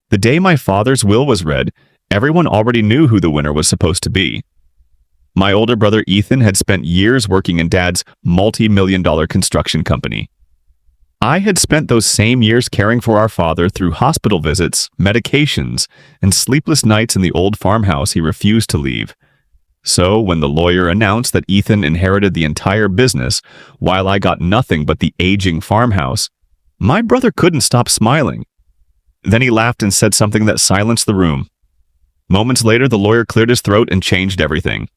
The day my father's will was read, everyone already knew who the winner was supposed to be. My older brother Ethan had spent years working in Dad's multi-million-dollar construction company. I had spent those same years caring for our father through hospital visits, medications, and sleepless nights in the old farmhouse he refused to leave. So, when the lawyer announced that Ethan inherited the entire business while I got nothing but the aging farmhouse, my brother couldn't stop smiling. Then he laughed and said something that silenced the room. Moments later, the lawyer cleared his throat and changed everything.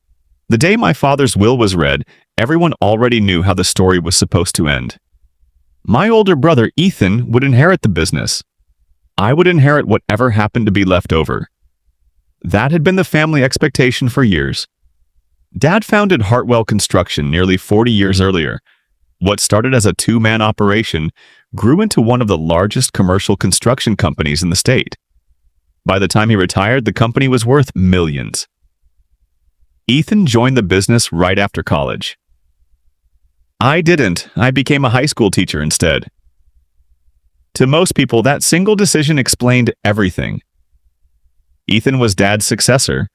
The day my father's will was read, everyone already knew how the story was supposed to end. My older brother, Ethan, would inherit the business. I would inherit whatever happened to be left over. That had been the family expectation for years. Dad founded Hartwell Construction nearly 40 years earlier. What started as a two-man operation grew into one of the largest commercial construction companies in the state. By the time he retired, the company was worth millions. Ethan joined the business right after college. I didn't. I became a high school teacher instead. To most people, that single decision explained everything. Ethan was Dad's successor.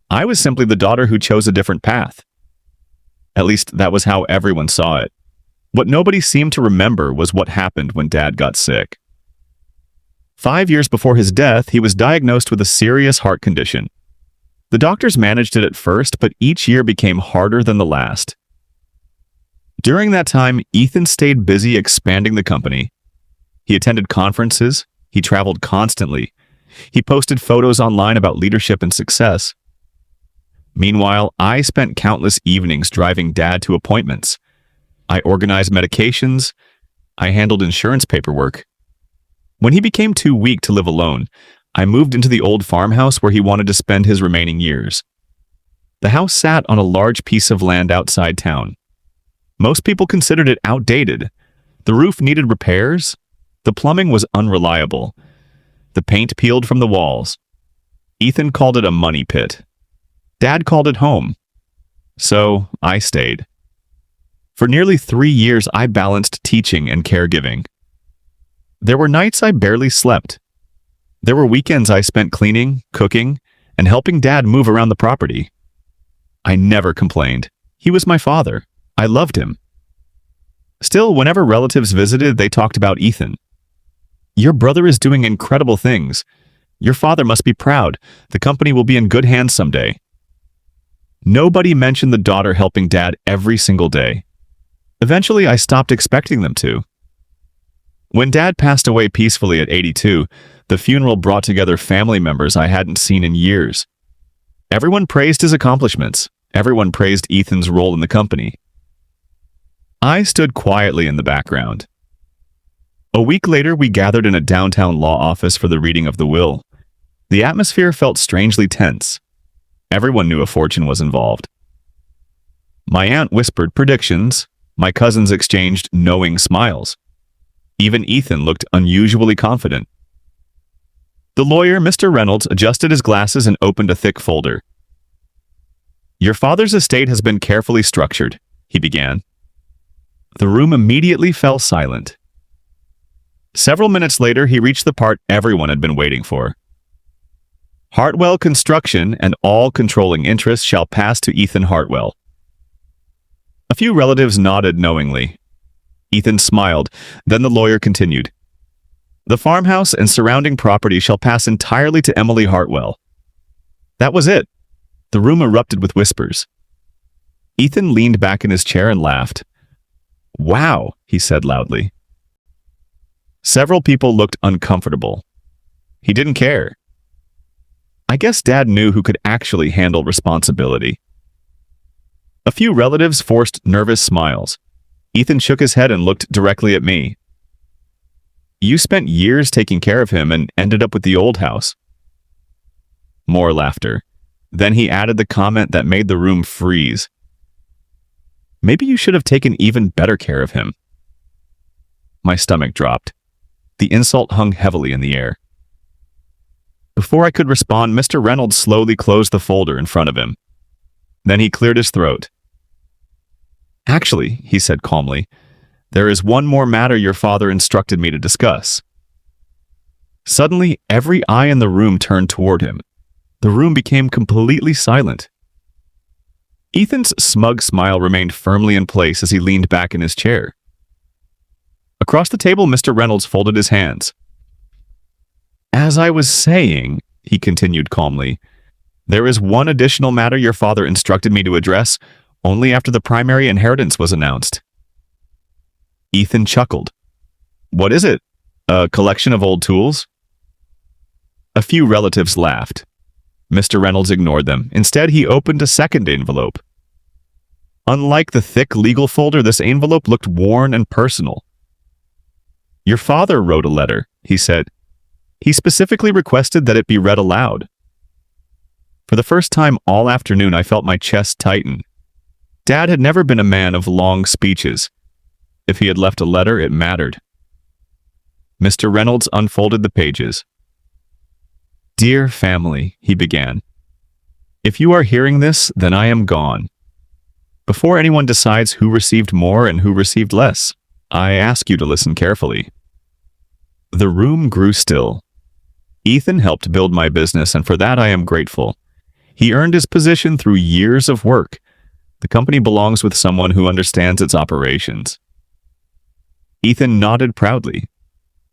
I was simply the daughter who chose a different path. At least that was how everyone saw it. What nobody seemed to remember was what happened when Dad got sick. 5 years before his death, he was diagnosed with a serious heart condition. The doctors managed it at first, but each year became harder than the last. During that time, Ethan stayed busy expanding the company. He attended conferences, he traveled constantly, he posted photos online about leadership and success. Meanwhile, I spent countless evenings driving Dad to appointments. I organized medications, I handled insurance paperwork. When he became too weak to live alone, I moved into the old farmhouse where he wanted to spend his remaining years. The house sat on a large piece of land outside town. Most people considered it outdated. The roof needed repairs. The plumbing was unreliable. The paint peeled from the walls. Ethan called it a money pit. Dad called it home. So I stayed. For nearly 3 years, I balanced teaching and caregiving. There were nights I barely slept. There were weekends I spent cleaning, cooking, and helping Dad move around the property. I never complained. He was my father. I loved him. Still, whenever relatives visited, they talked about Ethan. Your brother is doing incredible things. Your father must be proud. The company will be in good hands someday. Nobody mentioned the daughter helping Dad every single day. Eventually, I stopped expecting them to. When Dad passed away peacefully at 82, the funeral brought together family members I hadn't seen in years. Everyone praised his accomplishments. Everyone praised Ethan's role in the company. I stood quietly in the background. A week later, we gathered in a downtown law office for the reading of the will. The atmosphere felt strangely tense. Everyone knew a fortune was involved. My aunt whispered predictions. My cousins exchanged knowing smiles. Even Ethan looked unusually confident. The lawyer, Mr. Reynolds, adjusted his glasses and opened a thick folder. Your father's estate has been carefully structured, he began. The room immediately fell silent. Several minutes later, he reached the part everyone had been waiting for. Hartwell Construction and all controlling interests shall pass to Ethan Hartwell. A few relatives nodded knowingly. Ethan smiled, then the lawyer continued. The farmhouse and surrounding property shall pass entirely to Emily Hartwell. That was it. The room erupted with whispers. Ethan leaned back in his chair and laughed. Wow, he said loudly. Several people looked uncomfortable. He didn't care. I guess Dad knew who could actually handle responsibility. A few relatives forced nervous smiles. Ethan shook his head and looked directly at me. You spent years taking care of him and ended up with the old house. More laughter. Then he added the comment that made the room freeze. Maybe you should have taken even better care of him. My stomach dropped. The insult hung heavily in the air. Before I could respond, Mr. Reynolds slowly closed the folder in front of him. Then he cleared his throat. Actually, he said calmly, there is one more matter your father instructed me to discuss. Suddenly, every eye in the room turned toward him. The room became completely silent. Ethan's smug smile remained firmly in place as he leaned back in his chair. Across the table, Mr. Reynolds folded his hands. "As I was saying," he continued calmly, "there is one additional matter your father instructed me to address only after the primary inheritance was announced." Ethan chuckled. "What is it? A collection of old tools?" A few relatives laughed. Mr. Reynolds ignored them. Instead, he opened a second envelope. Unlike the thick legal folder, this envelope looked worn and personal. "Your father wrote a letter," he said. "He specifically requested that it be read aloud." For the first time all afternoon, I felt my chest tighten. Dad had never been a man of long speeches. If he had left a letter, it mattered. Mr. Reynolds unfolded the pages. "Dear family," he began. "If you are hearing this, then I am gone. Before anyone decides who received more and who received less, I ask you to listen carefully." The room grew still. Ethan helped build my business, and for that I am grateful. He earned his position through years of work. The company belongs with someone who understands its operations. Ethan nodded proudly.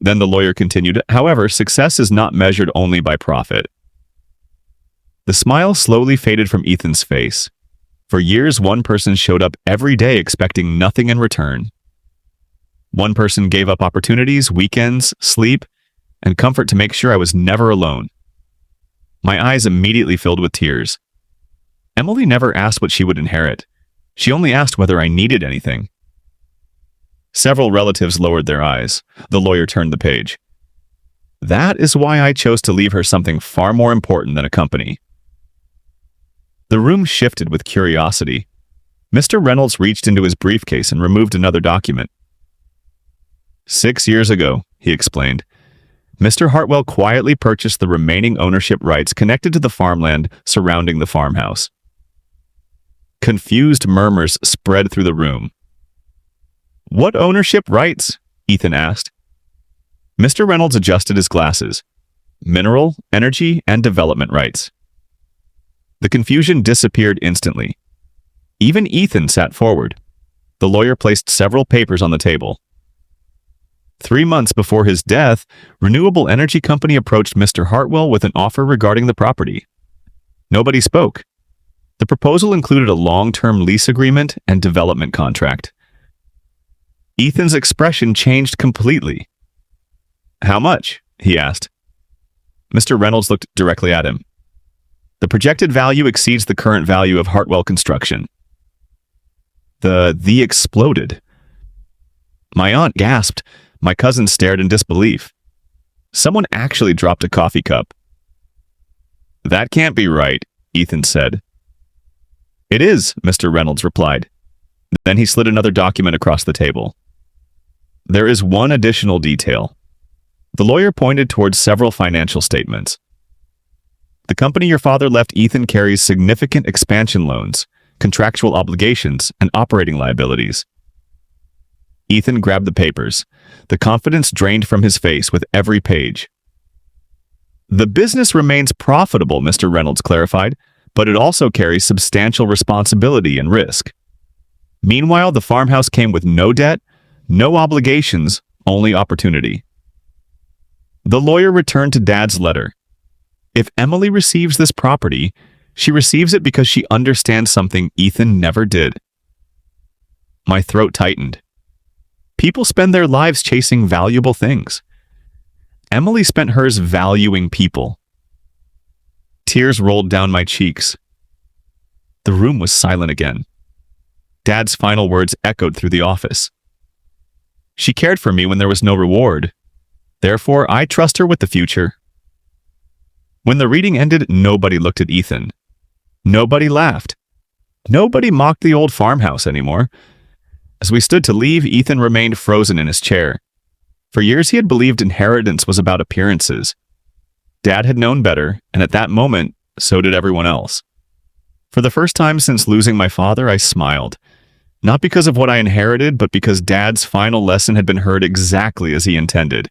Then the lawyer continued, "However, success is not measured only by profit." The smile slowly faded from Ethan's face. For years, one person showed up every day expecting nothing in return. One person gave up opportunities, weekends, sleep, and comfort to make sure I was never alone. My eyes immediately filled with tears. Emily never asked what she would inherit. She only asked whether I needed anything. Several relatives lowered their eyes. The lawyer turned the page. "That is why I chose to leave her something far more important than a company." The room shifted with curiosity. Mr. Reynolds reached into his briefcase and removed another document. 6 years ago, he explained, Mr. Hartwell quietly purchased the remaining ownership rights connected to the farmland surrounding the farmhouse. Confused murmurs spread through the room. "What ownership rights?" Ethan asked. Mr. Reynolds adjusted his glasses. "Mineral, energy, and development rights." The confusion disappeared instantly. Even Ethan sat forward. The lawyer placed several papers on the table. 3 months before his death, renewable energy company approached Mr. Hartwell with an offer regarding the property. Nobody spoke. The proposal included a long-term lease agreement and development contract. Ethan's expression changed completely. "How much?" he asked. Mr. Reynolds looked directly at him. "The projected value exceeds the current value of Hartwell Construction." The exploded. My aunt gasped. My cousin stared in disbelief. Someone actually dropped a coffee cup. "That can't be right," Ethan said. "It is," Mr. Reynolds replied. Then he slid another document across the table. "There is one additional detail." The lawyer pointed towards several financial statements. "The company your father left Ethan carries significant expansion loans, contractual obligations, and operating liabilities." Ethan grabbed the papers. The confidence drained from his face with every page. "The business remains profitable," Mr. Reynolds clarified, "but it also carries substantial responsibility and risk." Meanwhile, the farmhouse came with no debt, no obligations, only opportunity. The lawyer returned to Dad's letter. If Emily receives this property, she receives it because she understands something Ethan never did. My throat tightened. People spend their lives chasing valuable things. Emily spent hers valuing people. Tears rolled down my cheeks. The room was silent again. Dad's final words echoed through the office. "She cared for me when there was no reward. Therefore, I trust her with the future." When the reading ended, nobody looked at Ethan. Nobody laughed. Nobody mocked the old farmhouse anymore. As we stood to leave, Ethan remained frozen in his chair. For years, he had believed inheritance was about appearances. Dad had known better, and at that moment, so did everyone else. For the first time since losing my father, I smiled. Not because of what I inherited, but because Dad's final lesson had been heard exactly as he intended.